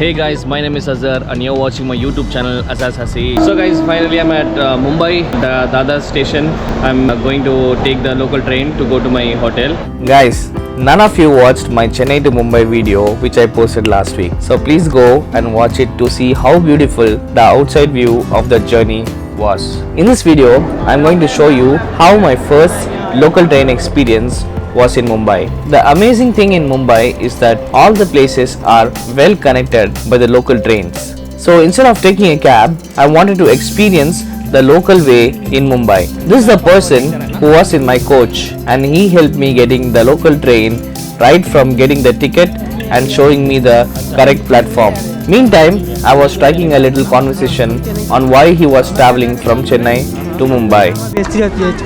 Hey guys, my name is Azhar and you're watching my YouTube channel Azaz Hasi. So guys, finally I'm at Mumbai, the Dadar station. I'm going to take the local train to go to my hotel. Guys, none of you watched my Chennai to Mumbai video which I posted last week. So please go and watch it to see how beautiful the outside view of the journey was. In this video, I'm going to show you how my first local train experience was in Mumbai. The amazing thing in Mumbai is that all the places are well connected by the local trains. So instead of taking a cab, I wanted to experience the local way in Mumbai. This is the person who was in my coach and he helped me getting the local train right from getting the ticket and showing me the correct platform. Meantime, I was striking a little conversation on why he was traveling from Chennai to Mumbai.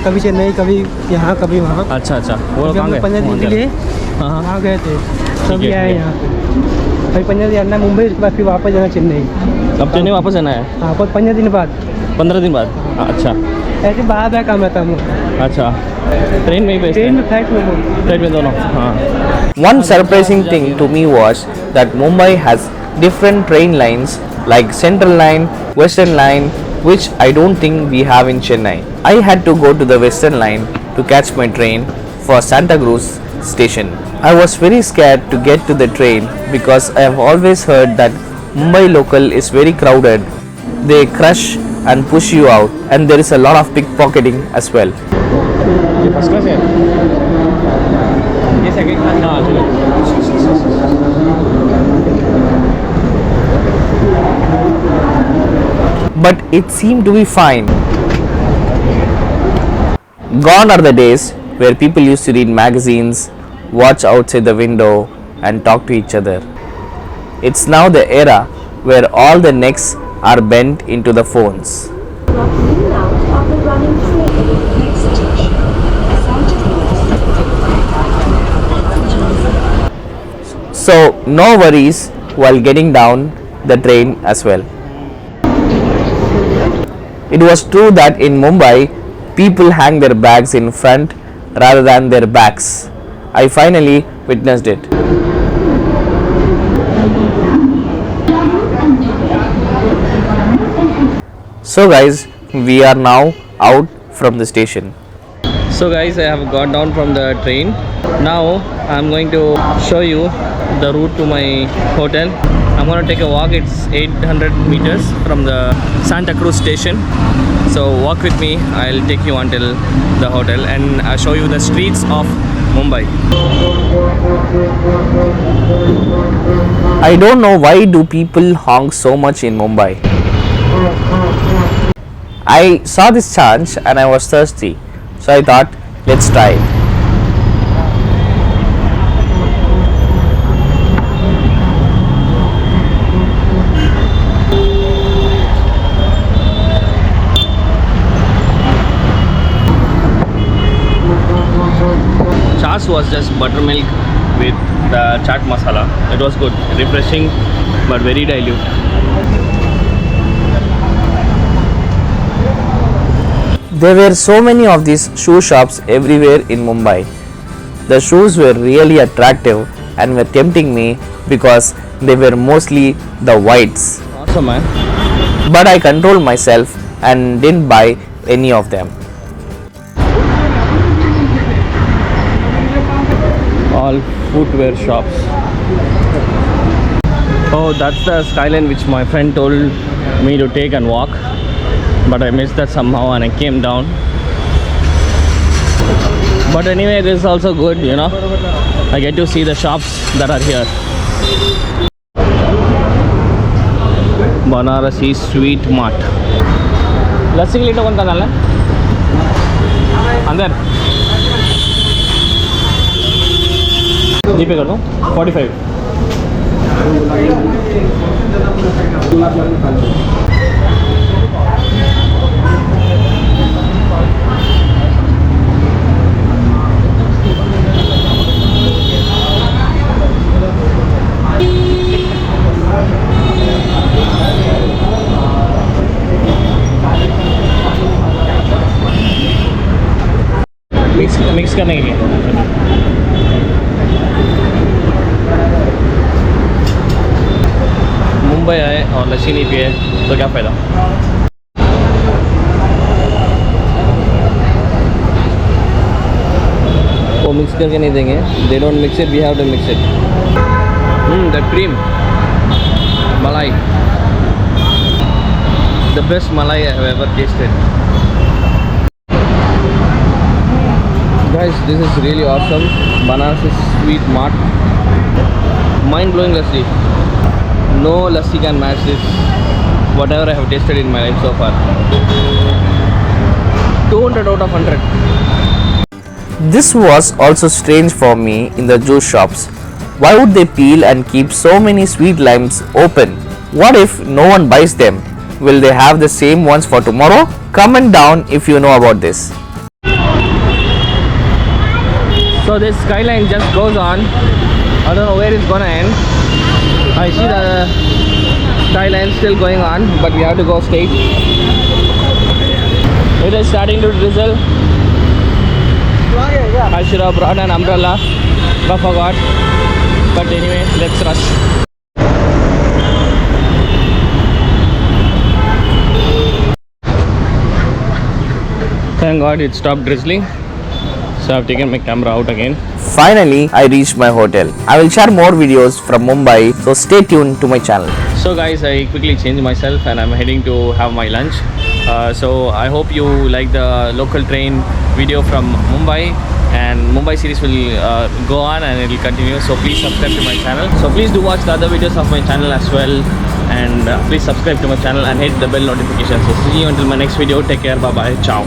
कभी चेन्नई, कभी यहाँ, कभी वहाँ। अच्छा वो कहाँ गए? 15 दिन के लिए वहाँ गए थे, तभी आए यहाँ। अभी 15 दिन जाना मुंबई, उसके बाद फिर वापस जाना चेन्नई। अब चेन्नई वापस जाना है? हाँ, 15 दिन बाद। 15 दिन बाद? अच्छा, ऐसे बाहर काम रहता हूँ। अच्छा, ट्रेन में ही बेचते हैं? फ्लाइट में दोनों। हाँ। One surprising thing to me was that Mumbai has different train lines like Central Line, Western Line, which I don't think we have in Chennai. I had to go to the Western Line to catch my train for Santa Cruz station. I was very scared to get to the train because I have always heard that Mumbai Local is very crowded. They crush and push you out and there is a lot of pickpocketing as well. ये first class है? ये second class? हाँ चलो। But it seemed to be fine. Gone are the days where people used to read magazines, watch outside the window and talk to each other. It's now the era where all the necks are bent into the phones. So no worries while getting down the train as well. It was true that in Mumbai, people hang their bags in front rather than their backs. I finally witnessed it. So guys, we are now out from the station. So guys, I have got down from the train. Now I'm going to show you the route to my hotel. I'm going to take a walk. It's 800 meters from the Santa Cruz station. So walk with me. I'll take you until the hotel and I'll show you the streets of Mumbai. I don't know why do people honk so much in Mumbai. I saw this chance and I was thirsty. So I thought, let's try it. Chas was just buttermilk with the chaat masala. It was good, refreshing but very dilute. There were so many of these shoe shops everywhere in Mumbai. The shoes were really attractive and were tempting me because they were mostly the whites. Awesome man. But I controlled myself and didn't buy any of them. All footwear shops. Oh, that's the skyline which my friend told me to take and walk, but I missed that somehow and I came down. But anyway, this is also good, you know. I get to see the shops that are here. Banarasi sweet mart. Lassi के लिए तो कौन का डालना है? अंदर जी पे कर दो 45. मिक्स करने के लिए मुंबई आए और लस्सी नहीं पिए तो क्या फ़ायदा। वो मिक्स करके नहीं देंगे, they don't mix it, we have to mix it. The cream malai, the best malai I have ever tasted. Guys, this is really awesome. Banarasi sweet mart, mind blowing lassi. No lassi can match this, whatever I have tasted in my life so far. 200 out of 100. This was also strange for me in the juice shops. Why would they peel and keep so many sweet limes open? What if no one buys them? Will they have the same ones for tomorrow? Comment down if you know about this. So this skyline just goes on. I don't know where it's gonna end. I see the skyline still going on, but we have to go straight. It is starting to drizzle. I should have brought an umbrella, but forgot. But anyway, let's rush. Thank God it stopped drizzling. So I've taken my camera out again. Finally, I reached my hotel. I will share more videos from Mumbai, so stay tuned to my channel. So guys, I quickly changed myself and I'm heading to have my lunch. So I hope you like the local train video from Mumbai, and Mumbai series will go on and it will continue. So please subscribe to my channel. So please do watch the other videos of my channel as well, and please subscribe to my channel and hit the bell notification. So see you until my next video. Take care. Bye bye. Ciao.